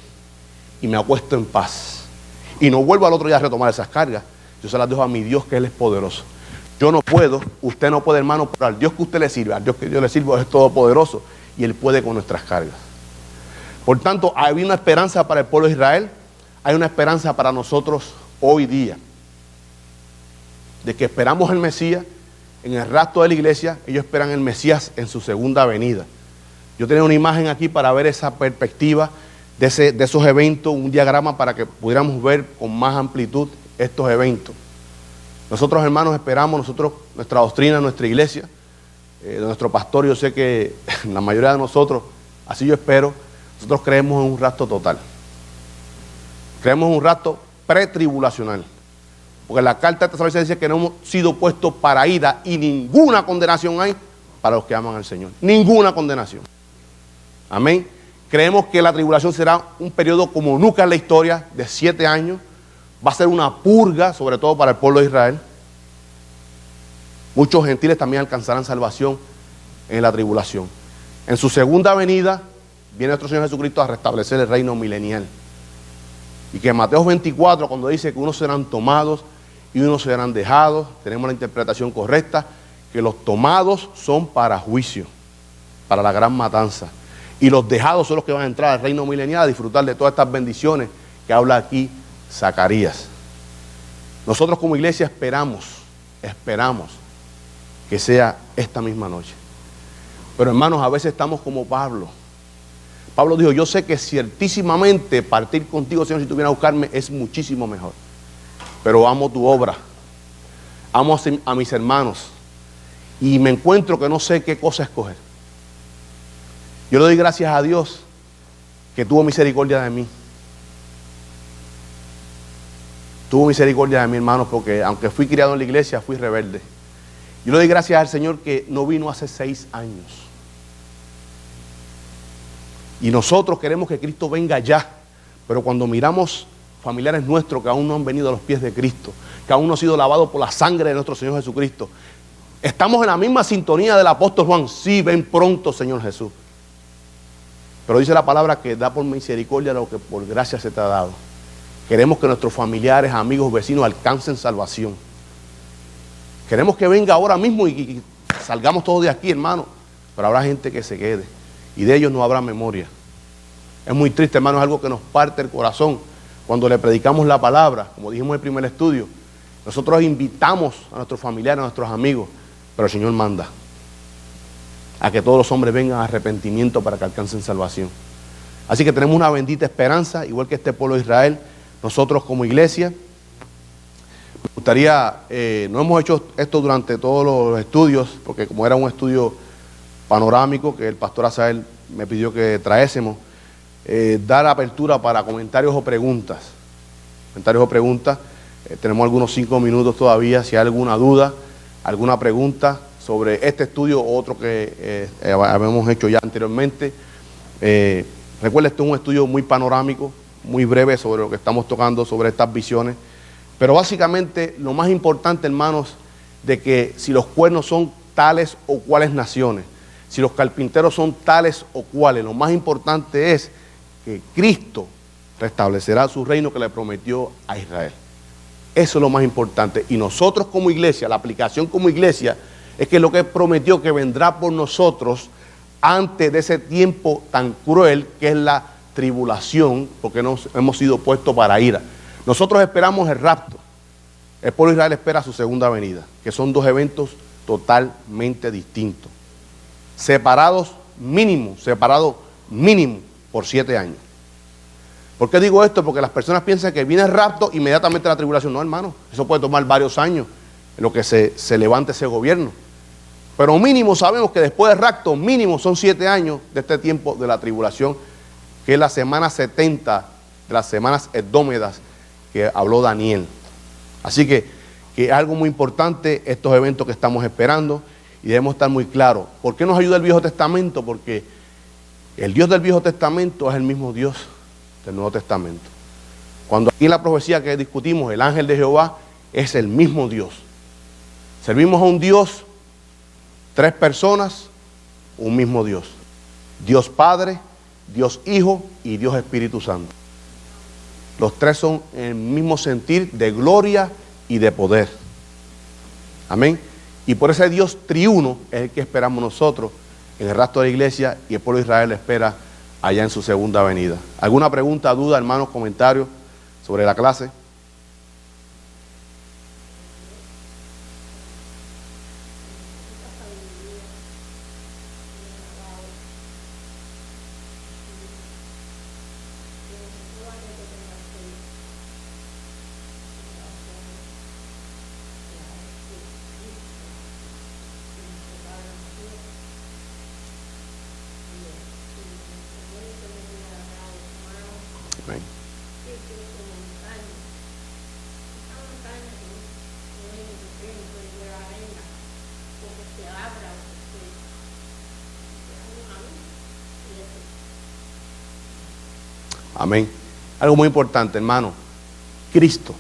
Y me acuesto en paz. Y no vuelvo al otro día a retomar esas cargas. Yo se las dejo a mi Dios, que Él es poderoso. Yo no puedo, usted no puede, hermano, pero al Dios que usted le sirve, al Dios que yo le sirvo es todopoderoso. Y Él puede con nuestras cargas. Por tanto, hay una esperanza para el pueblo de Israel. Hay una esperanza para nosotros hoy día. De que esperamos el Mesías. En el rapto de la iglesia, ellos esperan el Mesías en su segunda venida. Yo tenía una imagen aquí para ver esa perspectiva de esos eventos, un diagrama para que pudiéramos ver con más amplitud estos eventos. Nosotros, hermanos, esperamos, nuestra doctrina, nuestra iglesia, de nuestro pastor, yo sé que la mayoría de nosotros, así yo espero, nosotros creemos en un rapto total. Creemos en un rapto pretribulacional. Porque la carta de Tesalonicenses dice que no hemos sido puestos para ira y ninguna condenación hay para los que aman al Señor. Ninguna condenación. Amén. Creemos que la tribulación será un periodo como nunca en la historia, de 7 años. Va a ser una purga, sobre todo para el pueblo de Israel. Muchos gentiles también alcanzarán salvación en la tribulación. En su segunda venida viene nuestro Señor Jesucristo a restablecer el reino milenial. Y que en Mateo 24, cuando dice que unos serán tomados y unos serán dejados, tenemos la interpretación correcta, que los tomados son para juicio, para la gran matanza. Y los dejados son los que van a entrar al reino milenial a disfrutar de todas estas bendiciones que habla aquí Zacarías. Nosotros como iglesia esperamos que sea esta misma noche. Pero hermanos, a veces estamos como Pablo. Pablo dijo, yo sé que ciertísimamente partir contigo, Señor, si tú vienes a buscarme, es muchísimo mejor. Pero amo tu obra, amo a mis hermanos, y me encuentro que no sé qué cosa escoger. Yo le doy gracias a Dios que tuvo misericordia de mí. Tuvo misericordia de mí, hermanos, porque aunque fui criado en la iglesia, fui rebelde. Yo le doy gracias al Señor que no vino hace 6 años. Y nosotros queremos que Cristo venga ya. Pero cuando miramos familiares nuestros que aún no han venido a los pies de Cristo, que aún no han sido lavados por la sangre de nuestro Señor Jesucristo, estamos en la misma sintonía del apóstol Juan. Sí, ven pronto, Señor Jesús. Pero dice la palabra que da por misericordia lo que por gracia se te ha dado. Queremos que nuestros familiares, amigos, vecinos alcancen salvación. Queremos que venga ahora mismo y salgamos todos de aquí, hermano. Pero habrá gente que se quede. Y de ellos no habrá memoria. Es muy triste, hermano, es algo que nos parte el corazón. Cuando le predicamos la palabra, como dijimos en el primer estudio, nosotros invitamos a nuestros familiares, a nuestros amigos, pero el Señor manda a que todos los hombres vengan a arrepentimiento para que alcancen salvación. Así que tenemos una bendita esperanza, igual que este pueblo de Israel. Nosotros como iglesia, me gustaría, no hemos hecho esto durante todos los estudios, porque como era un estudio panorámico que el pastor Asael me pidió que traésemos, dar apertura para comentarios o preguntas. Tenemos algunos 5 minutos todavía. Si hay alguna duda, alguna pregunta sobre este estudio o otro que habíamos hecho ya anteriormente. Recuerda, esto es un estudio muy panorámico, muy breve sobre lo que estamos tocando, sobre estas visiones. Pero básicamente lo más importante, hermanos, de que si los cuernos son tales o cuales naciones, si los carpinteros son tales o cuales, lo más importante es que Cristo restablecerá su reino que le prometió a Israel. Eso es lo más importante. Y nosotros como iglesia, la aplicación como iglesia, es que lo que prometió que vendrá por nosotros antes de ese tiempo tan cruel que es la tribulación, porque no hemos sido puestos para ira. Nosotros esperamos el rapto. El pueblo de Israel espera su segunda venida, que son dos eventos totalmente distintos. Separados mínimo por 7 años. ¿Por qué digo esto? Porque las personas piensan que viene el rapto, inmediatamente la tribulación. No, hermano, eso puede tomar varios años en lo que se levante ese gobierno. Pero mínimo sabemos que después del rapto, mínimo son 7 años de este tiempo de la tribulación, que es la semana 70 de las semanas edómedas que habló Daniel. Así que es algo muy importante estos eventos que estamos esperando y debemos estar muy claros. ¿Por qué nos ayuda el Viejo Testamento? Porque el Dios del Viejo Testamento es el mismo Dios del Nuevo Testamento. Cuando aquí en la profecía que discutimos, el ángel de Jehová es el mismo Dios. Servimos a un Dios, 3 personas, un mismo Dios. Dios Padre, Dios Hijo y Dios Espíritu Santo. Los 3 son en el mismo sentir de gloria y de poder. Amén. Y por ese Dios triuno es el que esperamos nosotros en el rastro de la iglesia, y el pueblo de Israel espera allá en su segunda venida. ¿Alguna pregunta, duda, hermanos, comentarios sobre la clase? Amén. Amén. Algo muy importante, hermano. Cristo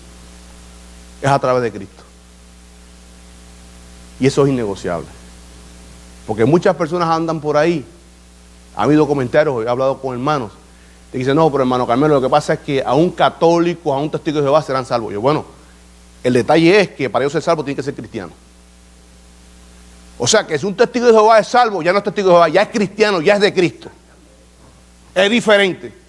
es a través de Cristo. Y eso es innegociable. Porque muchas personas andan por ahí. Ha habido comentarios, he hablado con hermanos, que dicen, no, pero hermano Carmelo, lo que pasa es que a un católico, a un testigo de Jehová serán salvos. Yo, bueno, el detalle es que para ellos ser salvo tiene que ser cristiano. O sea que si un testigo de Jehová es salvo, ya no es testigo de Jehová, ya es cristiano, ya es de Cristo. Es diferente.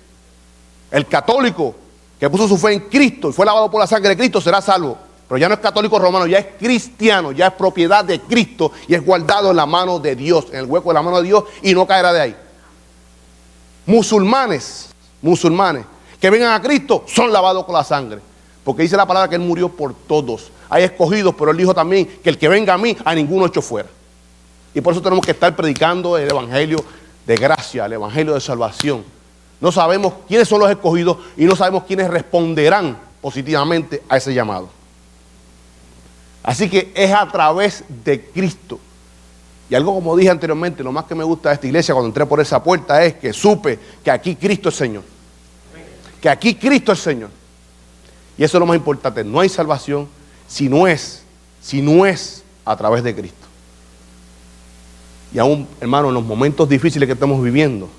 El católico que puso su fe en Cristo y fue lavado por la sangre de Cristo será salvo. Pero ya no es católico romano, ya es cristiano, ya es propiedad de Cristo y es guardado en la mano de Dios, en el hueco de la mano de Dios, y no caerá de ahí. Musulmanes que vengan a Cristo son lavados con la sangre. Porque dice la palabra que Él murió por todos. Hay escogidos, pero Él dijo también que el que venga a mí, a ninguno echo fuera. Y por eso tenemos que estar predicando el evangelio de gracia, el evangelio de salvación. No sabemos quiénes son los escogidos y no sabemos quiénes responderán positivamente a ese llamado. Así que es a través de Cristo. Y algo, como dije anteriormente, lo más que me gusta de esta iglesia cuando entré por esa puerta es que supe que aquí Cristo es Señor. Que aquí Cristo es Señor. Y eso es lo más importante. No hay salvación si no es a través de Cristo. Y aún, hermano, en los momentos difíciles que estamos viviendo,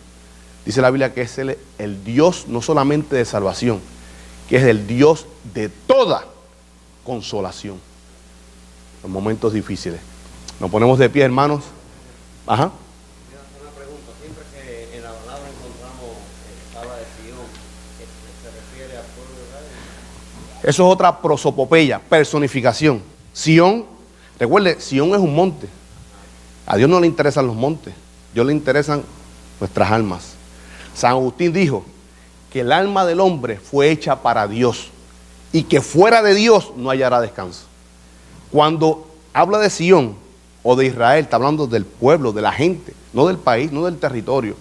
dice la Biblia que es el Dios no solamente de salvación, que es el Dios de toda consolación. En momentos difíciles. Nos ponemos de pie, hermanos. Ajá. Una pregunta. Siempre que en la palabra encontramos habla de Sion, ¿se refiere al pueblo de Israel? Eso es otra prosopopeya, personificación. Sión, recuerde, Sión es un monte. A Dios no le interesan los montes, a Dios le interesan nuestras almas. San Agustín dijo que el alma del hombre fue hecha para Dios y que fuera de Dios no hallará descanso. Cuando habla de Sión o de Israel, está hablando del pueblo, de la gente, no del país, no del territorio.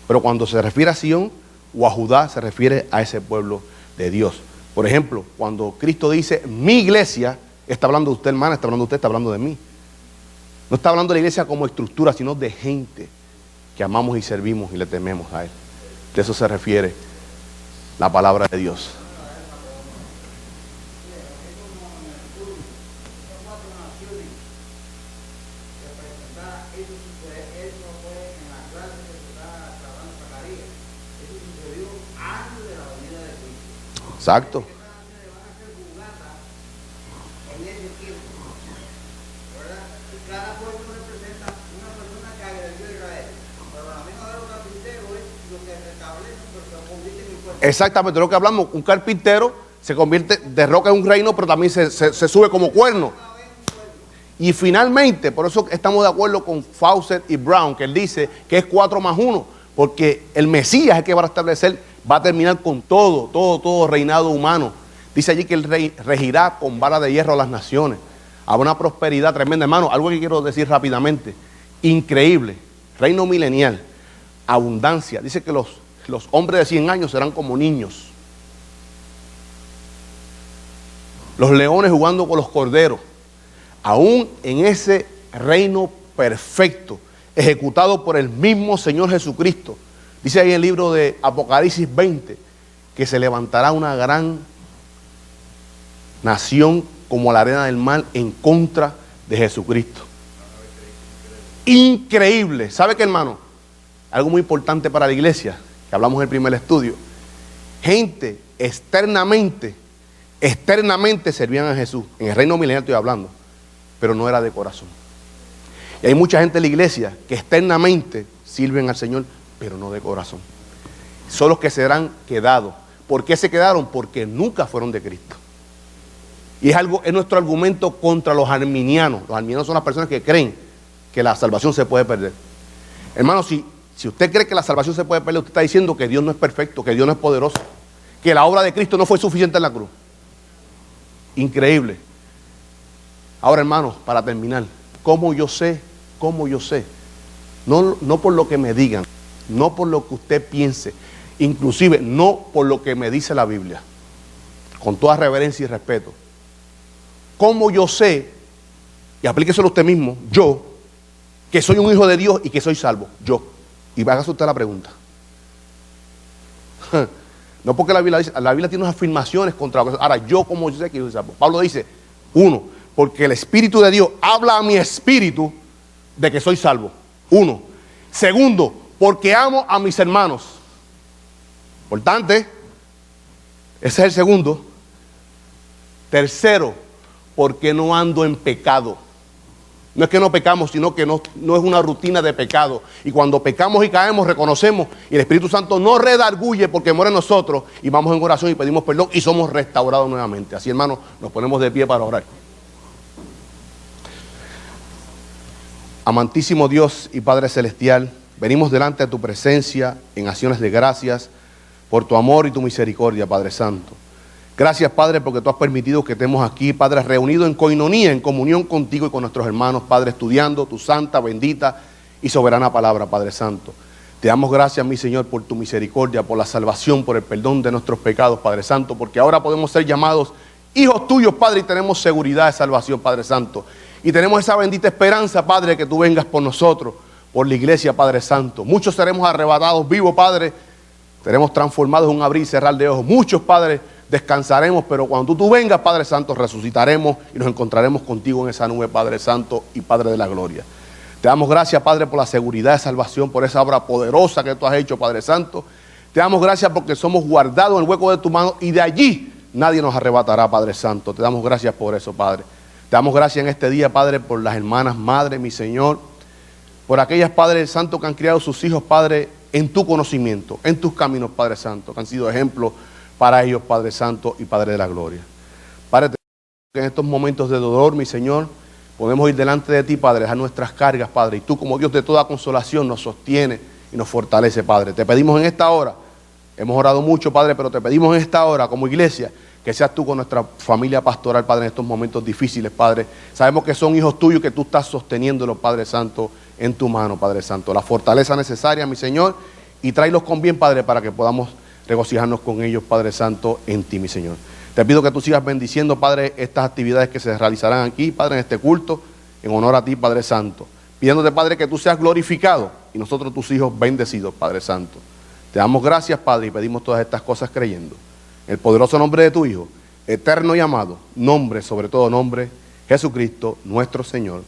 Pero cuando se refiere a Sión o a Judá, se refiere a ese pueblo de Dios. Por ejemplo, cuando Cristo dice mi iglesia, está hablando de usted, hermana, está hablando de usted, está hablando de mí. No está hablando de la iglesia como estructura, sino de gente que amamos y servimos y le tememos a Él. De eso se refiere la palabra de Dios. Exacto. Exactamente, lo que hablamos, un carpintero se convierte de roca en un reino, pero también se sube como cuerno. Y finalmente, por eso estamos de acuerdo con Fawcett y Brown, que él dice que es 4 más 1, porque el Mesías es el que va a establecer, va a terminar con todo reinado humano. Dice allí que el rey regirá con vara de hierro a las naciones. Habrá una prosperidad tremenda, hermano. Algo que quiero decir rápidamente, increíble, reino milenial, abundancia. Dice que los hombres de 100 años serán como niños. Los leones jugando con los corderos. Aún en ese reino perfecto, ejecutado por el mismo Señor Jesucristo. Dice ahí en el libro de Apocalipsis 20, que se levantará una gran nación como la arena del mar en contra de Jesucristo. Increíble. ¿Sabe qué, hermano? Algo muy importante para la iglesia, que hablamos en el primer estudio. Gente externamente servían a Jesús. En el reino milenial estoy hablando, pero no era de corazón. Y hay mucha gente en la iglesia que externamente sirven al Señor, pero no de corazón. Son los que serán quedados. ¿Por qué se quedaron? Porque nunca fueron de Cristo. Y es nuestro argumento contra los arminianos. Los arminianos son las personas que creen que la salvación se puede perder. Hermano, si usted cree que la salvación se puede perder, usted está diciendo que Dios no es perfecto, que Dios no es poderoso, que la obra de Cristo no fue suficiente en la cruz. Increíble. Ahora, hermanos, para terminar, ¿cómo yo sé? No por lo que me digan, no por lo que usted piense, inclusive no por lo que me dice la Biblia, con toda reverencia y respeto. ¿Cómo yo sé? Y aplíqueselo usted mismo, yo, que soy un hijo de Dios y que soy salvo, yo. Y hágase usted la pregunta. No porque la Biblia dice, la Biblia tiene unas afirmaciones contra la cosa. Ahora, yo como yo sé que yo soy salvo. Pablo dice, 1, porque el Espíritu de Dios habla a mi espíritu de que soy salvo. 1. 2, porque amo a mis hermanos. Importante. Ese es el segundo. 3, porque no ando en pecado. No es que no pecamos, sino que no es una rutina de pecado. Y cuando pecamos y caemos, reconocemos y el Espíritu Santo nos redarguye porque muere en nosotros y vamos en oración y pedimos perdón y somos restaurados nuevamente. Así, hermanos, nos ponemos de pie para orar. Amantísimo Dios y Padre Celestial, venimos delante de tu presencia en acciones de gracias por tu amor y tu misericordia, Padre Santo. Gracias, Padre, porque tú has permitido que estemos aquí, Padre, reunidos en coinonía, en comunión contigo y con nuestros hermanos, Padre, estudiando tu santa, bendita y soberana palabra, Padre Santo. Te damos gracias, mi Señor, por tu misericordia, por la salvación, por el perdón de nuestros pecados, Padre Santo, porque ahora podemos ser llamados hijos tuyos, Padre, y tenemos seguridad de salvación, Padre Santo. Y tenemos esa bendita esperanza, Padre, que tú vengas por nosotros, por la iglesia, Padre Santo. Muchos seremos arrebatados vivos, Padre, seremos transformados en un abrir y cerrar de ojos. Muchos, Padre, descansaremos, pero cuando tú vengas, Padre Santo, resucitaremos y nos encontraremos contigo en esa nube, Padre Santo y Padre de la gloria. Te damos gracias, Padre, por la seguridad de salvación, por esa obra poderosa que tú has hecho, Padre Santo. Te damos gracias porque somos guardados en el hueco de tu mano y de allí nadie nos arrebatará, Padre Santo. Te damos gracias por eso, Padre. Te damos gracias en este día, Padre, por las hermanas, Madre, mi Señor, por aquellas, Padre Santo, que han criado sus hijos, Padre, en tu conocimiento, en tus caminos, Padre Santo, que han sido ejemplos para ellos, Padre Santo y Padre de la gloria. Padre, te pido que en estos momentos de dolor, mi Señor, podemos ir delante de ti, Padre, dejar nuestras cargas, Padre, y tú como Dios de toda consolación nos sostiene y nos fortalece, Padre. Te pedimos en esta hora, hemos orado mucho, Padre, pero te pedimos en esta hora como iglesia, que seas tú con nuestra familia pastoral, Padre, en estos momentos difíciles, Padre. Sabemos que son hijos tuyos, que tú estás sosteniéndolos, Padre Santo, en tu mano, Padre Santo. La fortaleza necesaria, mi Señor, y tráelos con bien, Padre, para que podamos regocijarnos con ellos, Padre Santo, en ti, mi Señor. Te pido que tú sigas bendiciendo, Padre, estas actividades que se realizarán aquí, Padre, en este culto, en honor a ti, Padre Santo. Pidiéndote, Padre, que tú seas glorificado y nosotros, tus hijos, bendecidos, Padre Santo. Te damos gracias, Padre, y pedimos todas estas cosas creyendo. En el poderoso nombre de tu Hijo, eterno y amado, nombre, sobre todo nombre, Jesucristo, nuestro Señor.